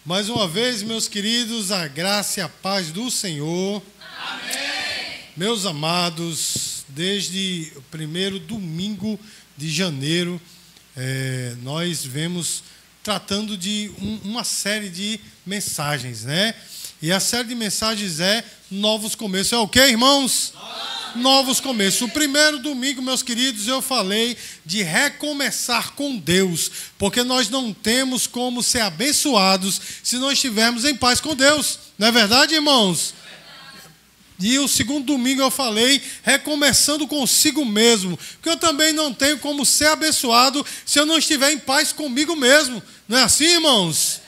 Mais uma vez, meus queridos, a graça e a paz do Senhor. Amém. Meus amados, desde o primeiro domingo de janeiro, nós vemos tratando de uma série de mensagens, né? E a série de mensagens é Novos Começos. É o quê, irmãos? Novos começos. O primeiro domingo, meus queridos, eu falei de recomeçar com Deus, porque nós não temos como ser abençoados se não estivermos em paz com Deus. Não é verdade, irmãos? E o segundo domingo eu falei recomeçando consigo mesmo, porque eu também não tenho como ser abençoado se eu não estiver em paz comigo mesmo. Não é assim, irmãos?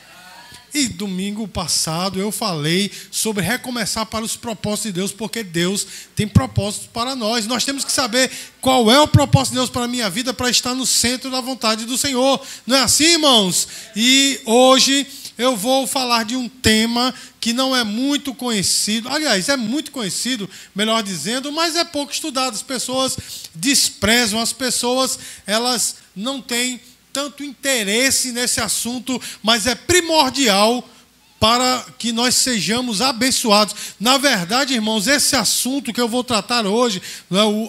E domingo passado eu falei sobre recomeçar para os propósitos de Deus, porque Deus tem propósitos para nós. Nós temos que saber qual é o propósito de Deus para a minha vida, para estar no centro da vontade do Senhor. Não é assim, irmãos? E hoje eu vou falar de um tema que não é muito conhecido. Aliás, é muito conhecido, melhor dizendo, mas é pouco estudado. As pessoas desprezam, as pessoas elas não têm tanto interesse nesse assunto, mas é primordial para que nós sejamos abençoados. Na verdade, irmãos, esse assunto que eu vou tratar hoje,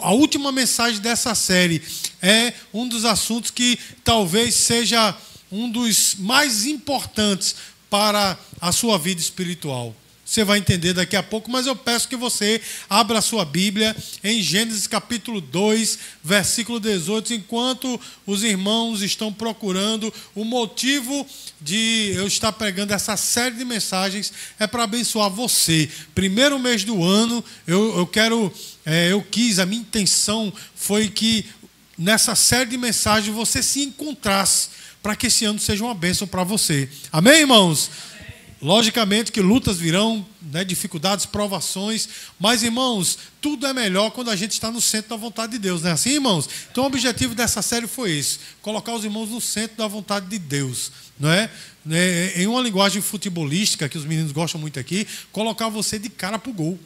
a última mensagem dessa série, é um dos assuntos que talvez seja um dos mais importantes para a sua vida espiritual. Você vai entender daqui a pouco, mas eu peço que você abra a sua Bíblia em Gênesis capítulo 2, versículo 18, enquanto os irmãos estão procurando o motivo de eu estar pregando essa série de mensagens, é para abençoar você. Primeiro mês do ano, a minha intenção foi que nessa série de mensagens você se encontrasse, para que esse ano seja uma bênção para você. Amém, irmãos? Logicamente que lutas virão, né, dificuldades, provações, mas, irmãos, tudo é melhor quando a gente está no centro da vontade de Deus, não é assim, irmãos? Então o objetivo dessa série foi esse, colocar os irmãos no centro da vontade de Deus, não é? Em uma linguagem futebolística, que os meninos gostam muito aqui, colocar você de cara para o gol.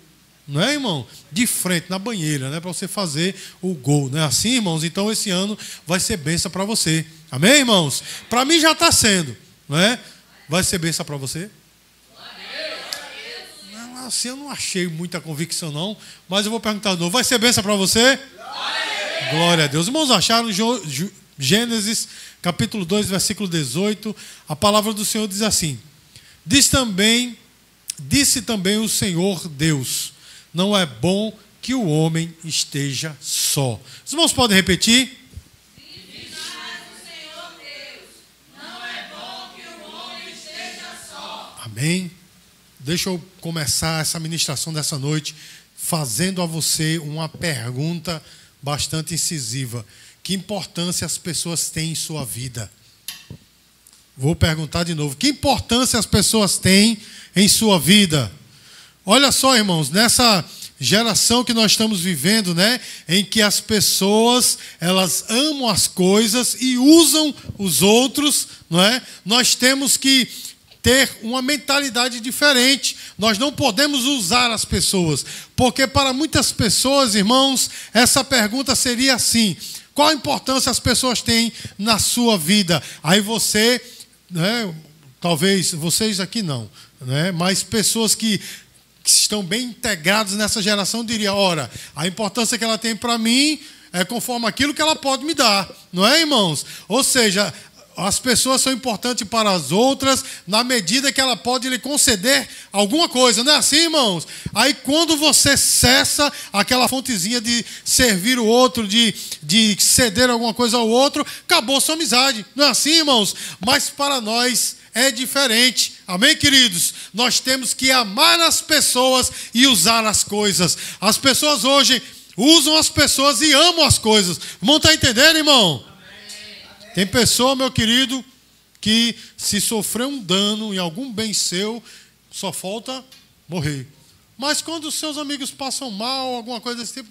Não é, irmão? De frente, na banheira, né? Para você fazer o gol. Não é assim, irmãos? Então esse ano vai ser bênção para você. Amém, irmãos? Para mim já está sendo, não é? Vai ser bênção para você? Não, assim eu não achei muita convicção, não. Mas eu vou perguntar de novo. Vai ser bênção para você? Glória a Deus. Irmãos, acharam Gênesis capítulo 2, versículo 18. A palavra do Senhor diz assim: Disse também o Senhor Deus: não é bom que o homem esteja só. Os irmãos podem repetir? Disse o Senhor Deus: não é bom que o homem esteja só. Amém? Deixa eu começar essa ministração dessa noite fazendo a você uma pergunta bastante incisiva. Que importância as pessoas têm em sua vida? Vou perguntar de novo. Que importância as pessoas têm em sua vida? Olha só, irmãos, nessa geração que nós estamos vivendo, né, em que as pessoas, elas amam as coisas e usam os outros, não é? Nós temos que ter uma mentalidade diferente. Nós não podemos usar as pessoas, porque para muitas pessoas, irmãos, essa pergunta seria assim: qual a importância as pessoas têm na sua vida? Aí você, né, talvez vocês aqui não, né, mas pessoas que estão bem integrados nessa geração diriam: ora, a importância que ela tem para mim é conforme aquilo que ela pode me dar, não é, irmãos? Ou seja, as pessoas são importantes para as outras na medida que ela pode lhe conceder alguma coisa, não é assim, irmãos? Aí quando você cessa aquela fontezinha de servir o outro, de ceder alguma coisa ao outro, acabou sua amizade, não é assim, irmãos? Mas para nós é diferente. Amém, queridos? Nós temos que amar as pessoas e usar as coisas. As pessoas hoje usam as pessoas e amam as coisas. O irmão está entendendo, irmão? Amém. Tem pessoa, meu querido, que se sofrer um dano em algum bem seu, só falta morrer. Mas quando os seus amigos passam mal, alguma coisa desse tipo,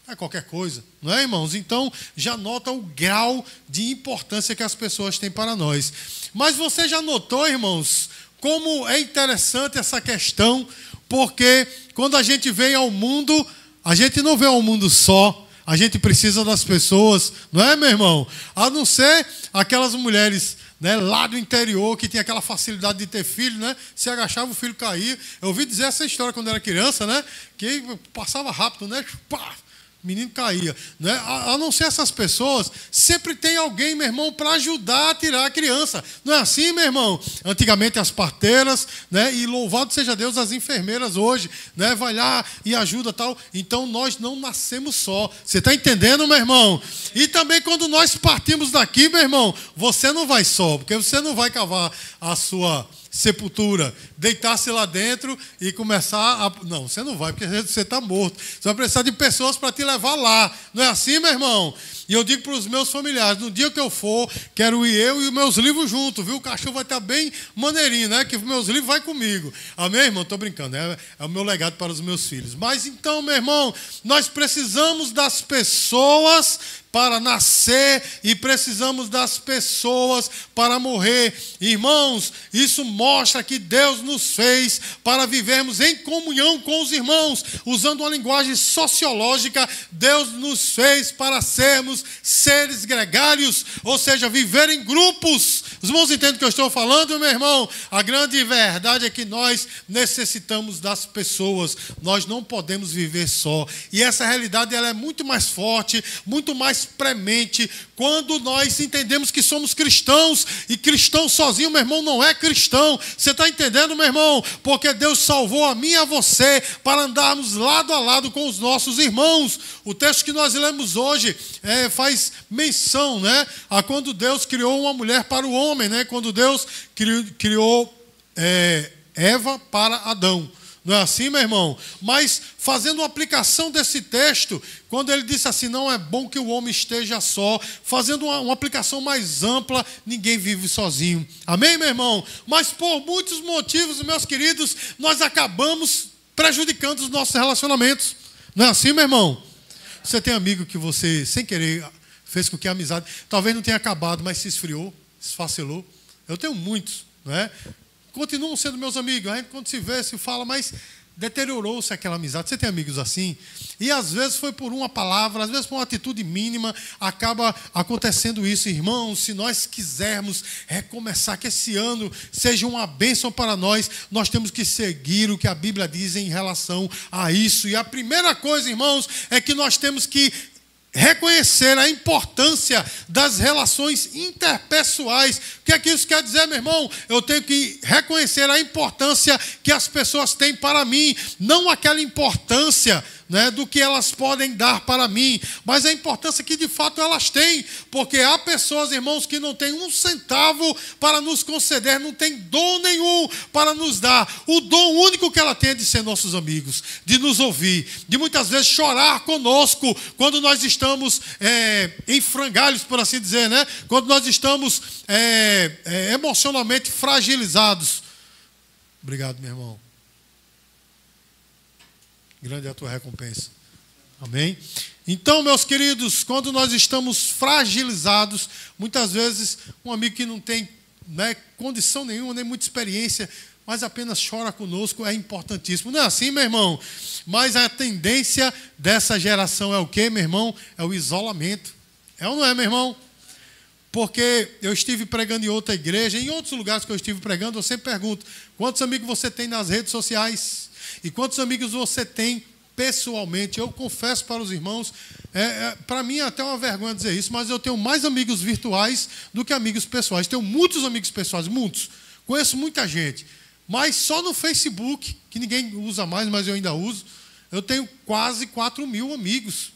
é qualquer coisa, não é, irmãos? Então, já nota o grau de importância que as pessoas têm para nós. Mas você já notou, irmãos, como é interessante essa questão, porque quando a gente vem ao mundo, a gente não vê ao mundo só, a gente precisa das pessoas, não é, meu irmão? A não ser aquelas mulheres né, lá do interior, que tinha aquela facilidade de ter filho, né? Se agachava, o filho caía. Eu ouvi dizer essa história quando era criança, né? Que passava rápido, né? Pá! O menino caía, né? A não ser essas pessoas, sempre tem alguém, meu irmão, para ajudar a tirar a criança. Não é assim, meu irmão? Antigamente as parteiras, né? E louvado seja Deus, as enfermeiras hoje, né? Vai lá e ajuda tal. Então nós não nascemos só. Você está entendendo, meu irmão? E também quando nós partimos daqui, meu irmão, você não vai só, porque você não vai cavar a sua sepultura, deitar-se lá dentro e começar a... Não, você não vai, porque você está morto. Você vai precisar de pessoas para te levar lá. Não é assim, meu irmão? E eu digo para os meus familiares, no dia que eu for, quero ir eu e os meus livros juntos, viu? O cachorro vai estar bem maneirinho, né? Que os meus livros vai comigo. Amém, irmão? Estou brincando, é o meu legado para os meus filhos. Mas então, meu irmão, nós precisamos das pessoas para nascer e precisamos das pessoas para morrer. Irmãos, isso mostra que Deus nos fez para vivermos em comunhão com os irmãos. Usando uma linguagem sociológica, Deus nos fez para sermos seres gregários, ou seja, viver em grupos. Os irmãos entendem o que eu estou falando, meu irmão? A grande verdade é que nós necessitamos das pessoas. Nós não podemos viver só. E essa realidade ela é muito mais forte, muito mais premente quando nós entendemos que somos cristãos, e cristão sozinho, meu irmão, não é cristão. Você está entendendo, meu irmão? Porque Deus salvou a mim e a você para andarmos lado a lado com os nossos irmãos. O texto que nós lemos hoje faz menção, né, a quando Deus criou uma mulher para o homem, né, quando Deus criou Eva para Adão. Não é assim, meu irmão? Mas fazendo uma aplicação desse texto, quando ele disse assim, não é bom que o homem esteja só, fazendo uma aplicação mais ampla, ninguém vive sozinho. Amém, meu irmão? Mas por muitos motivos, meus queridos, nós acabamos prejudicando os nossos relacionamentos. Não é assim, meu irmão? Você tem amigo que você, sem querer, fez com que a amizade, talvez não tenha acabado, mas se esfriou, se esfacelou. Eu tenho muitos, não é? Continuam sendo meus amigos. A gente, quando se vê, se fala, mas deteriorou-se aquela amizade. Você tem amigos assim? E às vezes foi por uma palavra, às vezes por uma atitude mínima, acaba acontecendo isso. Irmãos, se nós quisermos recomeçar, que esse ano seja uma bênção para nós, nós temos que seguir o que a Bíblia diz em relação a isso. E a primeira coisa, irmãos, é que nós temos que reconhecer a importância das relações interpessoais. O que é que isso quer dizer, meu irmão? Eu tenho que reconhecer a importância que as pessoas têm para mim, não aquela importância, né, do que elas podem dar para mim, mas a importância que de fato elas têm, porque há pessoas, irmãos, que não têm um centavo para nos conceder, não tem dom nenhum para nos dar. O dom único que ela tem é de ser nossos amigos, de nos ouvir, de muitas vezes chorar conosco quando nós estamos em frangalhos, por assim dizer, né? Quando nós estamos emocionalmente fragilizados. Obrigado, meu irmão. Grande é a tua recompensa. Amém? Então, meus queridos, quando nós estamos fragilizados, muitas vezes um amigo que não tem, né, condição nenhuma, nem muita experiência, mas apenas chora conosco, é importantíssimo. Não é assim, meu irmão? Mas a tendência dessa geração é o quê, meu irmão? É o isolamento. É ou não é, meu irmão? Porque eu estive pregando em outra igreja, em outros lugares que eu estive pregando, eu sempre pergunto, quantos amigos você tem nas redes sociais? E quantos amigos você tem pessoalmente? Eu confesso para os irmãos, para mim é até uma vergonha dizer isso, mas eu tenho mais amigos virtuais do que amigos pessoais. Tenho muitos amigos pessoais, muitos. Conheço muita gente. Mas só no Facebook, que ninguém usa mais, mas eu ainda uso, eu tenho quase 4.000 amigos.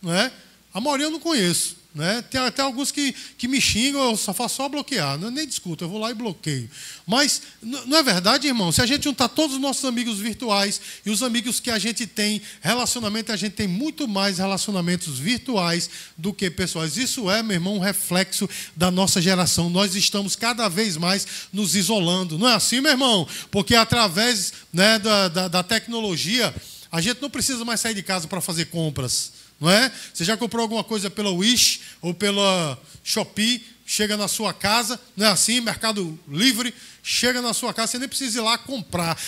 Não é? A maioria eu não conheço. Né? Tem até alguns que me xingam, eu só faço só bloquear, nem discuto, eu vou lá e bloqueio. Mas não é verdade, irmão? Se a gente juntar todos os nossos amigos virtuais e os amigos que a gente tem relacionamento, a gente tem muito mais relacionamentos virtuais do que pessoais. Isso é, meu irmão, um reflexo da nossa geração. Nós estamos cada vez mais nos isolando. Não é assim, meu irmão? Porque através, né, da tecnologia, a gente não precisa mais sair de casa para fazer compras. Não é? Você já comprou alguma coisa pela Wish ou pela Shopee? chega na sua casa, não é assim? Mercado Livre, chega na sua casa, você nem precisa ir lá comprar.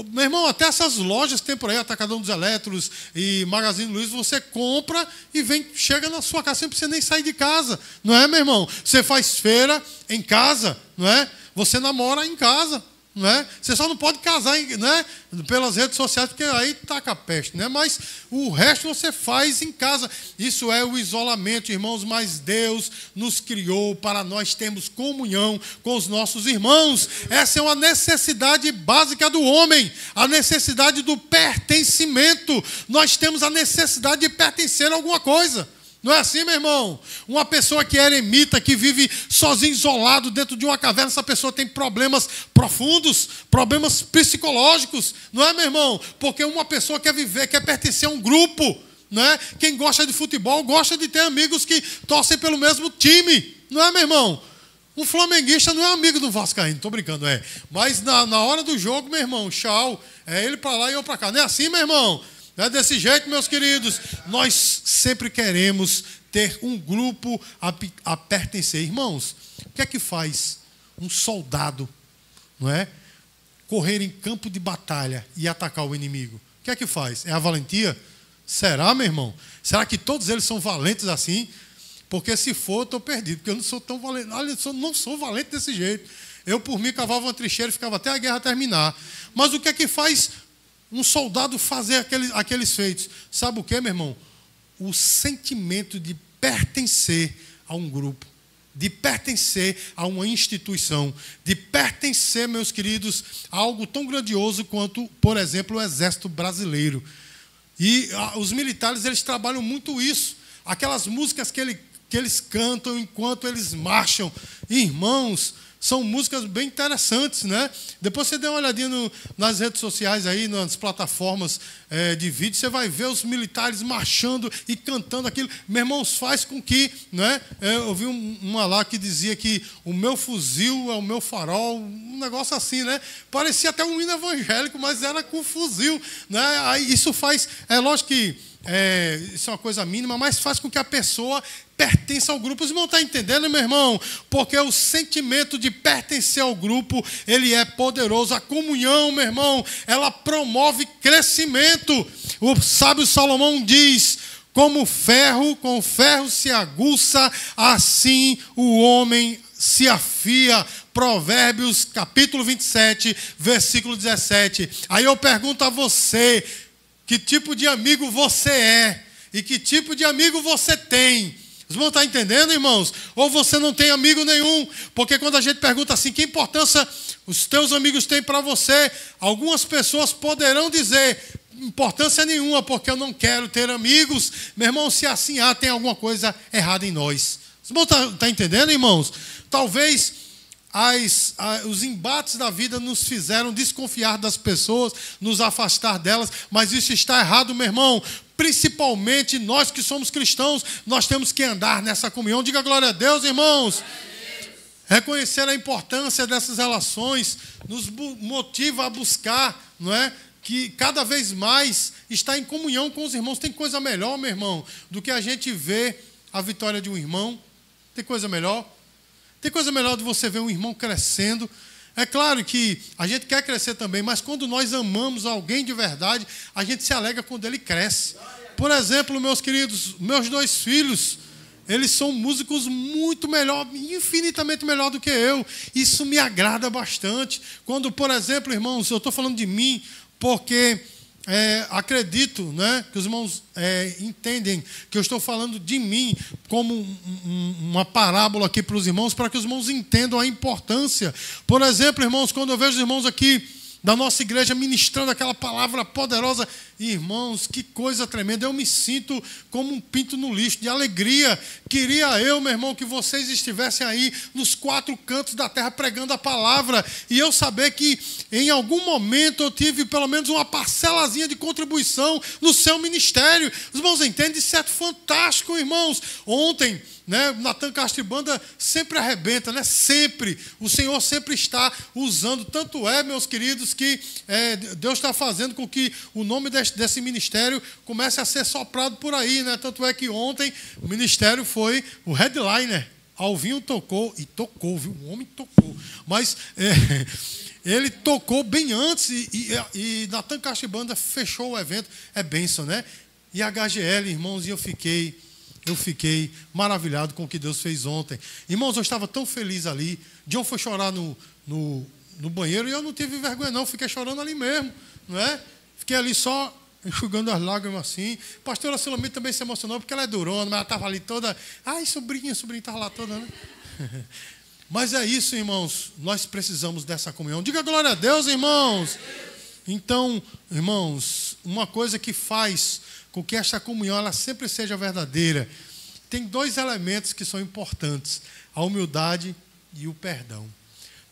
Meu irmão, até essas lojas que tem por aí, Atacadão dos Eletros e Magazine Luiza, você compra e chega na sua casa, você não precisa nem sair de casa, não é, meu irmão? Você faz feira em casa, não é? Você namora em casa. Não é? Você só não pode casar, né, pelas redes sociais, porque aí taca a peste, né? Mas o resto você faz em casa. Isso é o isolamento, irmãos, mas Deus nos criou para nós termos comunhão com os nossos irmãos. Essa é uma necessidade básica do homem, a necessidade do pertencimento. Nós temos a necessidade de pertencer a alguma coisa. Não é assim, meu irmão? Uma pessoa que é eremita, que vive sozinho, isolado, dentro de uma caverna, essa pessoa tem problemas profundos, problemas psicológicos. Não é, meu irmão? Porque uma pessoa quer viver, quer pertencer a um grupo. Não é? Quem gosta de futebol gosta de ter amigos que torcem pelo mesmo time. Não é, meu irmão? Um flamenguista não é amigo do vascaíno, estou brincando, é. Mas na hora do jogo, meu irmão, tchau. É ele para lá e eu para cá. Não é assim, meu irmão? Não é desse jeito, meus queridos. Nós sempre queremos ter um grupo a pertencer. Irmãos, o que é que faz um soldado, não é, correr em campo de batalha e atacar o inimigo? O que é que faz? É a valentia? Será, meu irmão? Será que todos eles são valentes assim? Porque se for, eu estou perdido. Porque eu não sou tão valente. Olha, eu não sou valente desse jeito. Eu, por mim, cavava uma trincheira e ficava até a guerra terminar. Mas o que é que faz um soldado fazer aqueles feitos? Sabe o que, meu irmão? O sentimento de pertencer a um grupo, de pertencer a uma instituição, de pertencer, meus queridos, a algo tão grandioso quanto, por exemplo, o Exército Brasileiro. E os militares, eles trabalham muito isso. Aquelas músicas que eles cantam enquanto eles marcham. Irmãos, são músicas bem interessantes, né? Depois você dê uma olhadinha nas redes sociais aí, nas plataformas de vídeo, você vai ver os militares marchando e cantando aquilo. Meu irmão, faz com que, né? Eu vi uma lá que dizia que o meu fuzil é o meu farol, um negócio assim, né? Parecia até um hino evangélico, mas era com fuzil, né? Aí isso faz, é lógico que isso é uma coisa mínima, mas faz com que a pessoa pertença ao grupo. Os irmãos estão entendendo, meu irmão? Porque o sentimento de pertencer ao grupo, ele é poderoso. A comunhão, meu irmão, ela promove crescimento. O sábio Salomão diz: como com ferro se aguça, assim o homem se afia. Provérbios capítulo 27, versículo 17. Aí eu pergunto a você: que tipo de amigo você é? E que tipo de amigo você tem? Os irmãos estão entendendo, irmãos? Ou você não tem amigo nenhum? Porque quando a gente pergunta assim, que importância os teus amigos têm para você? Algumas pessoas poderão dizer: importância nenhuma, porque eu não quero ter amigos. Meu irmão, se assim tem alguma coisa errada em nós. Os irmãos estão entendendo, irmãos? Talvez os embates da vida nos fizeram desconfiar das pessoas, nos afastar delas, mas isso está errado, meu irmão. Principalmente nós que somos cristãos, nós temos que andar nessa comunhão. Diga glória a Deus, irmãos. Reconhecer a importância dessas relações nos motiva a buscar, não é? Que cada vez mais está em comunhão com os irmãos. Tem coisa melhor, meu irmão, do que a gente ver a vitória de um irmão? Tem coisa melhor? Tem coisa melhor de você ver um irmão crescendo? É claro que a gente quer crescer também, mas quando nós amamos alguém de verdade, a gente se alegra quando ele cresce. Por exemplo, meus queridos, meus 2 filhos, eles são músicos muito melhor, infinitamente melhor do que eu. Isso me agrada bastante. Quando, por exemplo, irmãos, eu estou falando de mim, porque acredito, né, que os irmãos entendem que eu estou falando de mim como uma parábola aqui para os irmãos, para que os irmãos entendam a importância. Por exemplo, irmãos, quando eu vejo os irmãos aqui da nossa igreja ministrando aquela palavra poderosa, irmãos, que coisa tremenda. Eu me sinto como um pinto no lixo, de alegria. Queria eu, meu irmão, que vocês estivessem aí nos 4 cantos da terra pregando a palavra, e eu saber que em algum momento eu tive pelo menos uma parcelazinha de contribuição no seu ministério. Os irmãos entendem? Isso é fantástico, irmãos. Ontem, né, Natan Castro e Banda sempre arrebenta, né? Sempre. O Senhor sempre está usando. Tanto é, meus queridos, que Deus está fazendo com que o nome desse ministério comece a ser soprado por aí, né? Tanto é que ontem o ministério foi o headliner. Alvinho tocou, e tocou, viu? O homem tocou. Mas ele tocou bem antes e Natan Cachibanda fechou o evento. É bênção, né? E a HGL, irmãos, e eu fiquei maravilhado com o que Deus fez ontem. Irmãos, eu estava tão feliz ali. John foi chorar no banheiro e eu não tive vergonha, não. Fiquei chorando ali mesmo, não é? Fiquei ali só enxugando as lágrimas assim. Pastora Sulamita também se emocionou porque ela é durona, mas ela estava ali toda. Ai, sobrinha estava lá toda, né? Mas é isso, irmãos. Nós precisamos dessa comunhão. Diga glória a Deus, irmãos. Então, irmãos, uma coisa que faz com que esta comunhão ela sempre seja verdadeira, tem 2 elementos que são importantes: a humildade e o perdão.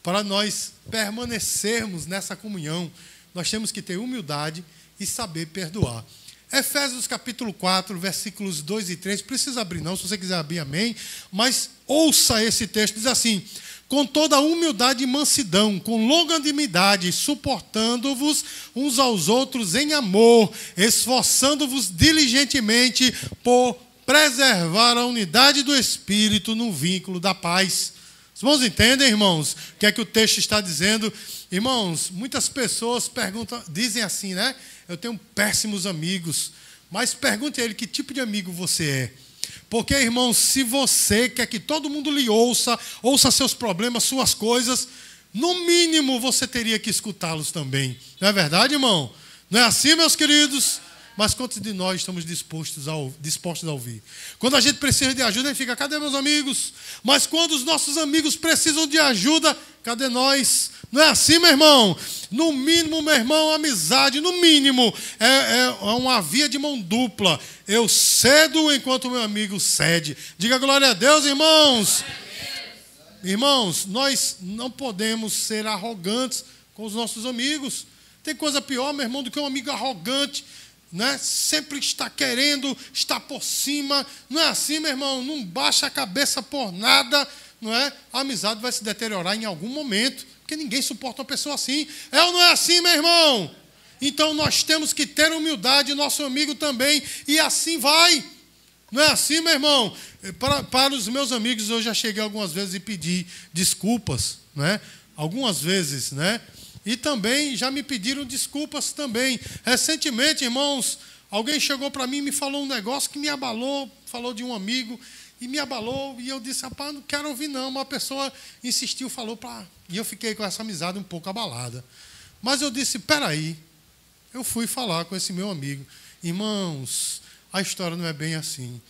Para nós permanecermos nessa comunhão, nós temos que ter humildade e saber perdoar. Efésios capítulo 4, versículos 2 e 3, precisa abrir não, se você quiser abrir, amém, mas ouça esse texto, diz assim: com toda humildade e mansidão, com longanimidade, suportando-vos uns aos outros em amor, esforçando-vos diligentemente por preservar a unidade do Espírito no vínculo da paz. Os irmãos entendem, irmãos, o que é que o texto está dizendo? Irmãos, muitas pessoas dizem assim, né? Eu tenho péssimos amigos, mas pergunte a ele que tipo de amigo você é. Porque, irmãos, se você quer que todo mundo lhe ouça seus problemas, suas coisas, no mínimo você teria que escutá-los também. Não é verdade, irmão? Não é assim, meus queridos? Mas quantos de nós estamos dispostos a ouvir? Quando a gente precisa de ajuda, a gente fica: cadê meus amigos? Mas quando os nossos amigos precisam de ajuda, cadê nós? Não é assim, meu irmão? No mínimo, meu irmão, amizade, no mínimo, é uma via de mão dupla. Eu cedo enquanto o meu amigo cede. Diga glória a Deus, irmãos. Irmãos, nós não podemos ser arrogantes com os nossos amigos. Tem coisa pior, meu irmão, do que um amigo arrogante, né? Sempre está querendo estar por cima. Não é assim, meu irmão? Não baixa a cabeça por nada, não é? A amizade vai se deteriorar em algum momento, porque ninguém suporta uma pessoa assim. É ou não é assim, meu irmão? Então nós temos que ter humildade, nosso amigo também, e assim vai. Não é assim, meu irmão? Para os meus amigos, eu já cheguei algumas vezes e pedi desculpas, né? Algumas vezes, né? E também já me pediram desculpas também. Recentemente, irmãos, alguém chegou para mim e me falou um negócio que me abalou, falou de um amigo, e me abalou, e eu disse: rapaz, não quero ouvir não. Uma pessoa insistiu, falou, e eu fiquei com essa amizade um pouco abalada. Mas eu disse: peraí, eu fui falar com esse meu amigo: irmãos, a história não é bem assim.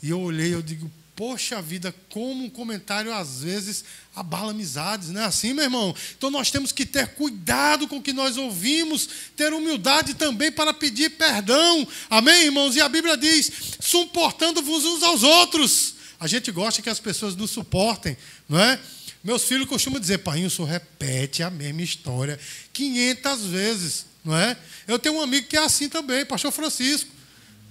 E eu olhei, eu digo: poxa vida, como um comentário às vezes abala amizades, não é assim, meu irmão? Então nós temos que ter cuidado com o que nós ouvimos, ter humildade também para pedir perdão, amém, irmãos? E a Bíblia diz: suportando-vos uns aos outros. A gente gosta que as pessoas nos suportem, não é? Meus filhos costumam dizer: pai, o senhor repete a mesma história 500 vezes, não é? Eu tenho um amigo que é assim também, pastor Francisco.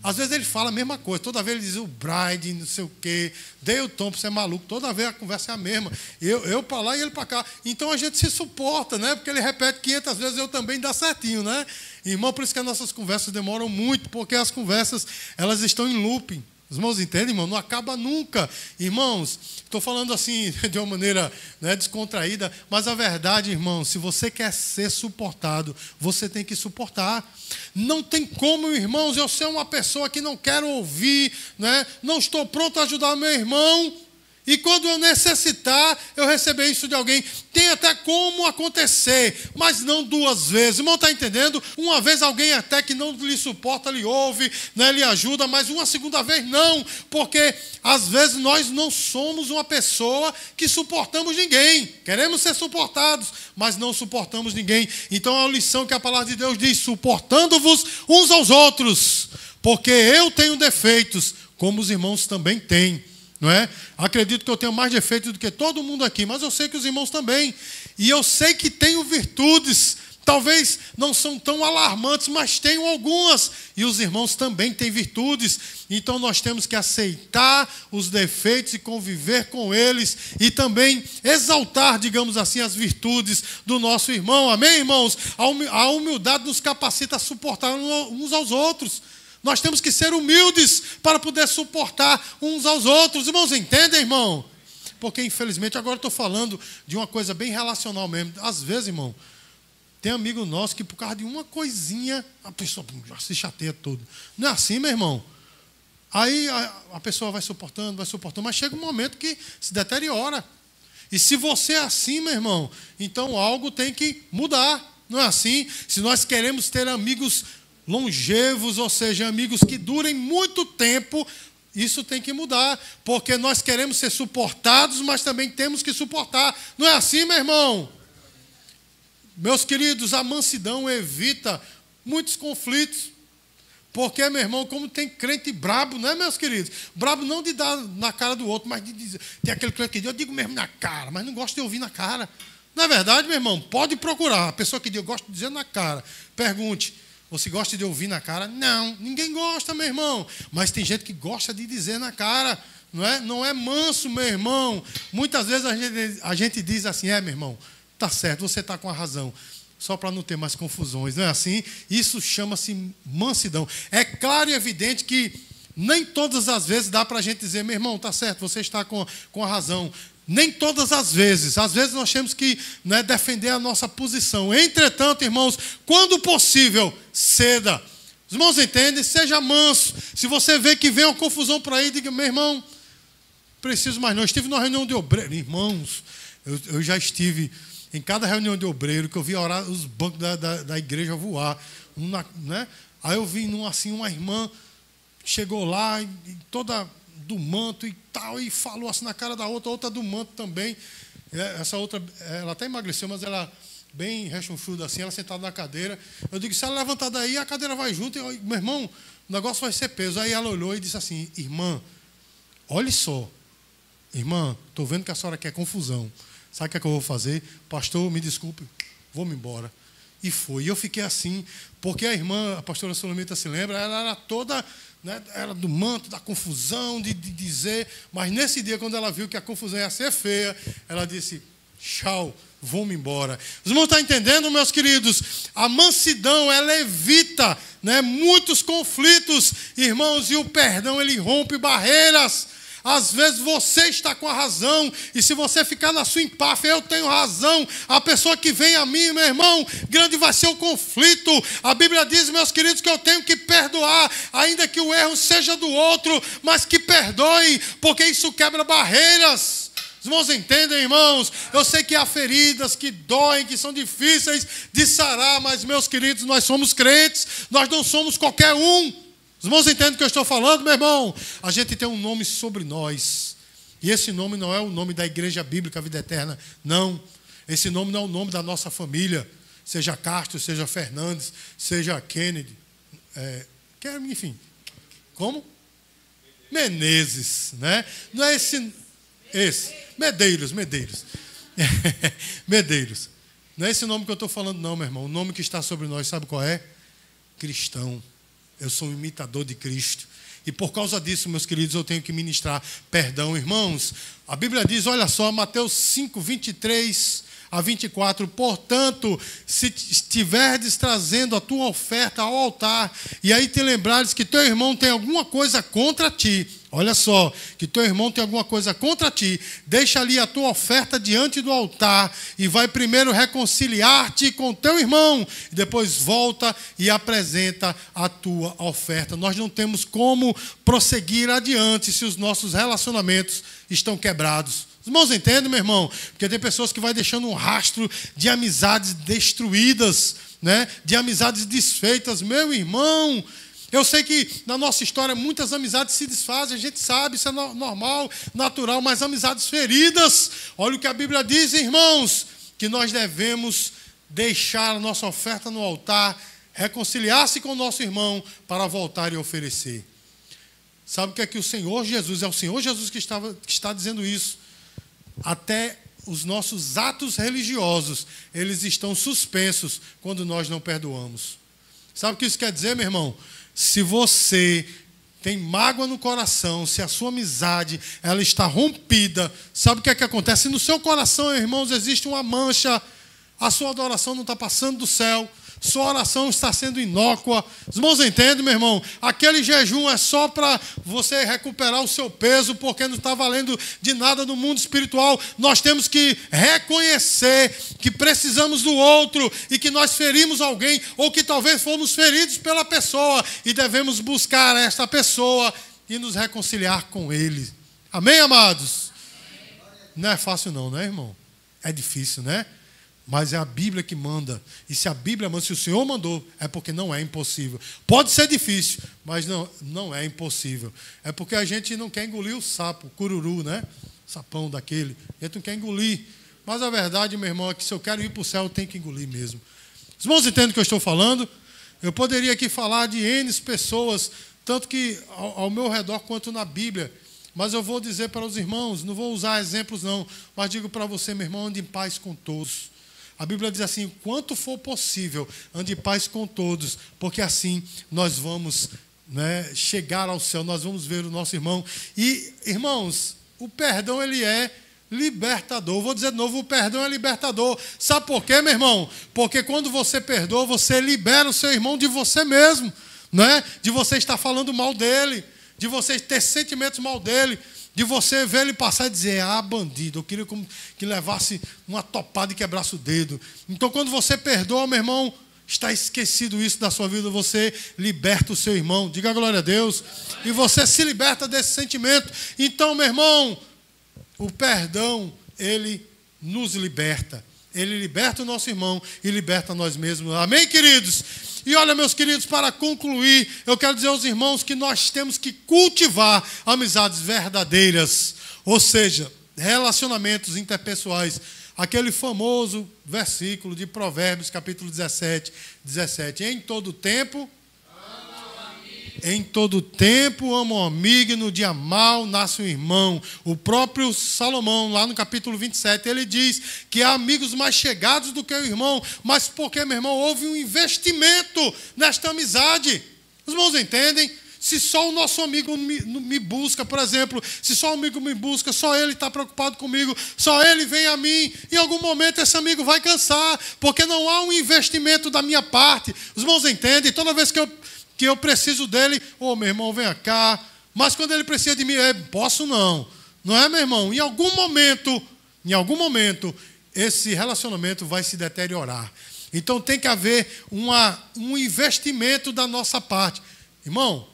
Às vezes ele fala a mesma coisa, toda vez ele diz o Bride, não sei o quê, dei o tom para você é maluco, toda vez a conversa é a mesma. Eu para lá e ele para cá. Então a gente se suporta, né? Porque ele repete 500 vezes, eu também dá certinho, né? Irmão, por isso que as nossas conversas demoram muito, porque as conversas, elas estão em looping. Os irmãos entendem, irmão? Não acaba nunca. Irmãos, estou falando assim de uma maneira, né, descontraída, mas a verdade, irmão, se você quer ser suportado, você tem que suportar. Não tem como, irmãos, eu ser uma pessoa que não quero ouvir, né? Não estou pronto a ajudar meu irmão. E quando eu necessitar, eu receber isso de alguém. Tem até como acontecer, mas não 2 vezes. O irmão está entendendo? Uma vez alguém até que não lhe suporta, lhe ouve, né, lhe ajuda, mas uma segunda vez não. Porque às vezes nós não somos uma pessoa que suportamos ninguém. Queremos ser suportados, mas não suportamos ninguém. Então é a lição que a palavra de Deus diz: suportando-vos uns aos outros. Porque eu tenho defeitos, como os irmãos também têm. Não é? Acredito que eu tenho mais defeitos do que todo mundo aqui, mas eu sei que os irmãos também. E eu sei que tenho virtudes, talvez não são tão alarmantes, mas tenho algumas. E os irmãos também têm virtudes. Então nós temos que aceitar os defeitos e conviver com eles. E também exaltar, digamos assim, as virtudes do nosso irmão. Amém, irmãos? A humildade nos capacita a suportar uns aos outros. Nós temos que ser humildes para poder suportar uns aos outros. Irmãos, entendem, irmão? Porque, infelizmente, agora eu estou falando de uma coisa bem relacional mesmo. Às vezes, irmão, tem amigo nosso que por causa de uma coisinha, a pessoa já se chateia todo. Não é assim, meu irmão? Aí a pessoa vai suportando, mas chega um momento que se deteriora. E se você é assim, meu irmão, então algo tem que mudar. Não é assim? Se nós queremos ter amigos longevos, ou seja, amigos que durem muito tempo, isso tem que mudar. Porque nós queremos ser suportados, mas também temos que suportar. Não é assim, meu irmão? Meus queridos, a mansidão evita muitos conflitos. Porque, meu irmão, como tem crente brabo, né, meus queridos? Brabo não de dar na cara do outro, mas de dizer. Tem aquele crente que diz, eu digo mesmo na cara, mas não gosto de ouvir na cara. Não é verdade, meu irmão? Pode procurar. A pessoa que diz, eu gosto de dizer na cara. Pergunte, você gosta de ouvir na cara? Não, ninguém gosta, meu irmão. Mas tem gente que gosta de dizer na cara. Não é manso, meu irmão. Muitas vezes a gente diz assim, meu irmão, tá certo, você está com a razão. Só para não ter mais confusões, não é assim? Isso chama-se mansidão. É claro e evidente que nem todas as vezes dá para a gente dizer, meu irmão, está certo, você está com a razão. Nem todas as vezes. Às vezes nós temos que defender a nossa posição. Entretanto, irmãos, quando possível, ceda. Os irmãos entendem? Seja manso. Se você vê que vem uma confusão por aí, diga, meu irmão, preciso mais não. Eu estive numa reunião de obreiro. Irmãos, eu já estive em cada reunião de obreiro, que eu vi orar os bancos da igreja voar. Aí eu vi uma irmã chegou lá, e toda do manto e tal, e falou assim na cara da outra do manto também. Essa outra, ela até emagreceu, mas ela bem rechonchuda assim, ela sentada na cadeira. Eu digo, se ela levantar daí, a cadeira vai junto. Meu irmão, o negócio vai ser peso. Aí ela olhou e disse assim, irmã, olhe só. Irmã, estou vendo que a senhora quer confusão. Sabe o que é que eu vou fazer? Pastor, me desculpe, vou-me embora. E foi. E eu fiquei assim, porque a irmã, a pastora Solomita se lembra, ela era toda, era do manto, da confusão, de dizer, mas nesse dia, quando ela viu que a confusão ia ser feia, ela disse, tchau, vou-me embora. Os irmãos estão entendendo, meus queridos? A mansidão, ela evita muitos conflitos, irmãos, e o perdão, ele rompe barreiras. Às vezes você está com a razão, e se você ficar na sua empáfia, eu tenho razão, a pessoa que vem a mim, meu irmão, grande vai ser o conflito. A Bíblia diz, meus queridos, que eu tenho que perdoar, ainda que o erro seja do outro, mas que perdoe, porque isso quebra barreiras. Os irmãos entendem, irmãos? Eu sei que há feridas que doem, que são difíceis de sarar, mas, meus queridos, nós somos crentes, nós não somos qualquer um. Os irmãos entendem o que eu estou falando, meu irmão? A gente tem um nome sobre nós. E esse nome não é o nome da Igreja Bíblica Vida Eterna. Não. Esse nome não é o nome da nossa família. Seja Castro, seja Fernandes, seja Kennedy. Enfim. Como? Menezes, né? Não é esse. Medeiros. Medeiros. Não é esse nome que eu estou falando, não, meu irmão. O nome que está sobre nós, sabe qual é? Cristão. Eu sou um imitador de Cristo. E por causa disso, meus queridos, eu tenho que ministrar perdão. Irmãos, a Bíblia diz, olha só, Mateus 5, 23 a 24. Portanto, se estiverdes trazendo a tua oferta ao altar, e aí te lembrares que teu irmão tem alguma coisa contra ti, olha só, que teu irmão tem alguma coisa contra ti, deixa ali a tua oferta diante do altar e vai primeiro reconciliar-te com teu irmão e depois volta e apresenta a tua oferta. Nós não temos como prosseguir adiante se os nossos relacionamentos estão quebrados. Os irmãos entendem, meu irmão? Porque tem pessoas que vão deixando um rastro de amizades destruídas, de amizades desfeitas. Meu irmão, eu sei que na nossa história muitas amizades se desfazem, a gente sabe, isso é normal, natural, mas amizades feridas, olha o que a Bíblia diz, irmãos, que nós devemos deixar a nossa oferta no altar, reconciliar-se com o nosso irmão para voltar e oferecer. Sabe o que é que o Senhor Jesus, é o Senhor Jesus que está dizendo isso. Até os nossos atos religiosos, eles estão suspensos quando nós não perdoamos. Sabe o que isso quer dizer, meu irmão? Se você tem mágoa no coração, se a sua amizade ela está rompida, sabe o que é que acontece? Se no seu coração, irmãos, existe uma mancha, a sua adoração não está passando do céu. Sua oração está sendo inócua. Os irmãos entendem, meu irmão? Aquele jejum é só para você recuperar o seu peso, porque não está valendo de nada no mundo espiritual. Nós temos que reconhecer que precisamos do outro e que nós ferimos alguém, ou que talvez fomos feridos pela pessoa, e devemos buscar esta pessoa e nos reconciliar com ele. Amém, amados? Não é fácil não, né, irmão? É difícil, né? Mas é a Bíblia que manda. E se a Bíblia manda, se o Senhor mandou, é porque não é impossível. Pode ser difícil, mas não é impossível. É porque a gente não quer engolir o sapo, o cururu, né? Sapão daquele. A gente não quer engolir. Mas a verdade, meu irmão, é que se eu quero ir para o céu, eu tenho que engolir mesmo. Os irmãos entendem o que eu estou falando? Eu poderia aqui falar de N pessoas, tanto que ao meu redor quanto na Bíblia. Mas eu vou dizer para os irmãos, não vou usar exemplos não, mas digo para você, meu irmão, ande em paz com todos. A Bíblia diz assim, quanto for possível, ande em paz com todos, porque assim nós vamos, né, chegar ao céu, nós vamos ver o nosso irmão. E, irmãos, o perdão, ele é libertador. Vou dizer de novo, o perdão é libertador. Sabe por quê, meu irmão? Porque quando você perdoa, você libera o seu irmão de você mesmo, né? De você estar falando mal dele, de você ter sentimentos mal dele, de você ver ele passar e dizer, bandido, eu queria que levasse uma topada e quebrasse o dedo. Então, quando você perdoa, meu irmão, está esquecido isso da sua vida, você liberta o seu irmão. Diga glória a Deus. E você se liberta desse sentimento. Então, meu irmão, o perdão, ele nos liberta. Ele liberta o nosso irmão e liberta nós mesmos. Amém, queridos? E olha, meus queridos, para concluir, eu quero dizer aos irmãos que nós temos que cultivar amizades verdadeiras, ou seja, relacionamentos interpessoais. Aquele famoso versículo de Provérbios, capítulo 17. Em todo tempo amo o amigo, e no dia mau nasce o irmão. O próprio Salomão, lá no capítulo 27, ele diz que há amigos mais chegados do que o irmão. Mas porque, meu irmão, houve um investimento nesta amizade. Os irmãos entendem? Se só o nosso amigo me busca, por exemplo, se só o amigo me busca, só ele está preocupado comigo, só ele vem a mim, em algum momento esse amigo vai cansar, porque não há um investimento da minha parte. Os irmãos entendem? Toda vez que eu preciso dele, meu irmão, venha cá. Mas quando ele precisa de mim, posso não. Não é, meu irmão? Em algum momento, esse relacionamento vai se deteriorar. Então tem que haver um investimento da nossa parte. Irmão,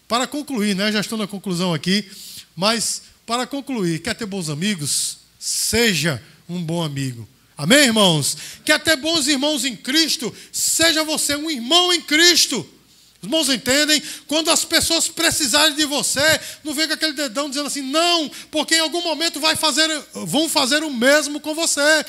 para concluir, né? Já estou na conclusão aqui, mas para concluir, quer ter bons amigos? Seja um bom amigo. Amém, irmãos? Quer ter bons irmãos em Cristo? Seja você um irmão em Cristo. Os irmãos entendem? Quando as pessoas precisarem de você, não vem com aquele dedão dizendo assim, não, porque em algum momento vão fazer o mesmo com você.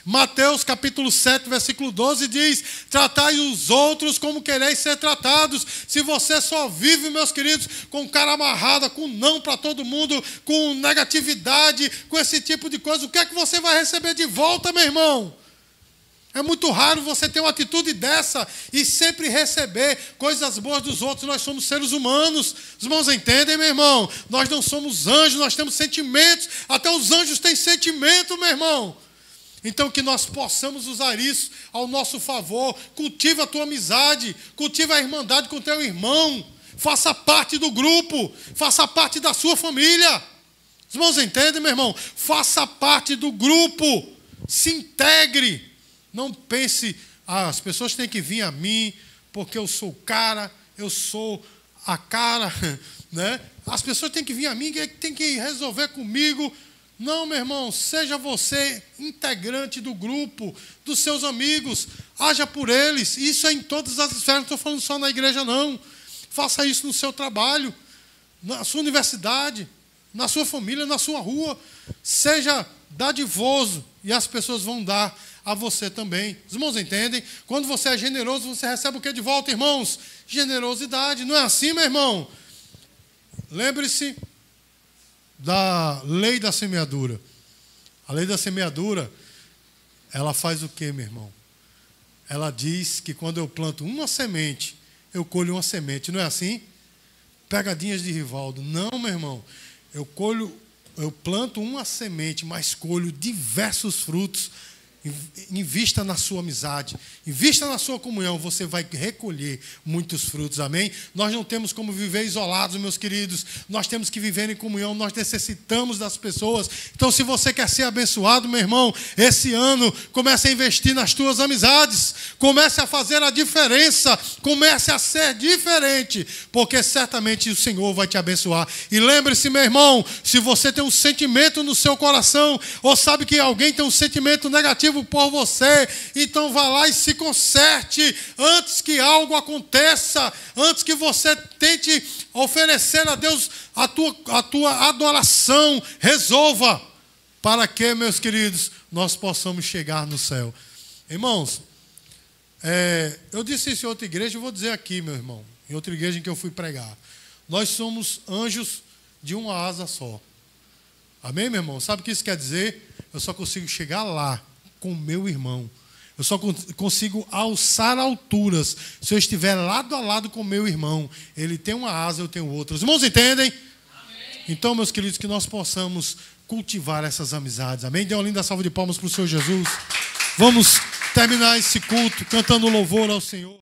Mateus capítulo 7, versículo 12 diz, tratai os outros como quereis ser tratados. Se você só vive, meus queridos, com cara amarrada, com não para todo mundo, com negatividade, com esse tipo de coisa, o que é que você vai receber de volta, meu irmão? É muito raro você ter uma atitude dessa e sempre receber coisas boas dos outros. Nós somos seres humanos. Os irmãos entendem, meu irmão? Nós não somos anjos, nós temos sentimentos. Até os anjos têm sentimento, meu irmão. Então que nós possamos usar isso ao nosso favor. Cultiva a tua amizade, cultiva a irmandade com o teu irmão. Faça parte do grupo, faça parte da sua família. Os irmãos entendem, meu irmão? Faça parte do grupo, se integre. Não pense, as pessoas têm que vir a mim, porque eu sou o cara, eu sou a cara, né? As pessoas têm que vir a mim, têm que resolver comigo. Não, meu irmão, seja você integrante do grupo, dos seus amigos, haja por eles. Isso é em todas as esferas, não estou falando só na igreja, não. Faça isso no seu trabalho, na sua universidade, na sua família, na sua rua. Seja dadivoso e as pessoas vão dar a você também. Os irmãos entendem? Quando você é generoso, você recebe o que de volta, irmãos? Generosidade. Não é assim, meu irmão? Lembre-se da lei da semeadura. A lei da semeadura, ela faz o quê, meu irmão? Ela diz que quando eu planto uma semente, eu colho uma semente. Não é assim? Pegadinhas de Rivaldo. Não, meu irmão. Eu planto uma semente, mas colho diversos frutos. Invista na sua amizade, invista na sua comunhão, você vai recolher muitos frutos, amém? Nós não temos como viver isolados, meus queridos, nós temos que viver em comunhão, nós necessitamos das pessoas. Então, se você quer ser abençoado, meu irmão, esse ano, comece a investir nas tuas amizades, comece a fazer a diferença, comece a ser diferente, porque certamente o Senhor vai te abençoar. E lembre-se, meu irmão, se você tem um sentimento no seu coração, ou sabe que alguém tem um sentimento negativo por você, então vá lá e se conserte antes que algo aconteça, antes que você tente oferecer a Deus a tua adoração. Resolva, para que, meus queridos, nós possamos chegar no céu. Irmãos, eu disse isso em outra igreja, eu vou dizer aqui, meu irmão, em outra igreja em que eu fui pregar. Nós somos anjos de uma asa só. Amém, meu irmão? Sabe o que isso quer dizer? Eu só consigo chegar lá com o meu irmão. Eu só consigo alçar alturas se eu estiver lado a lado com o meu irmão. Ele tem uma asa, eu tenho outra. Os irmãos entendem? Amém. Então, meus queridos, que nós possamos cultivar essas amizades. Amém? Dê uma linda salva de palmas para o Senhor Jesus. Vamos terminar esse culto cantando louvor ao Senhor.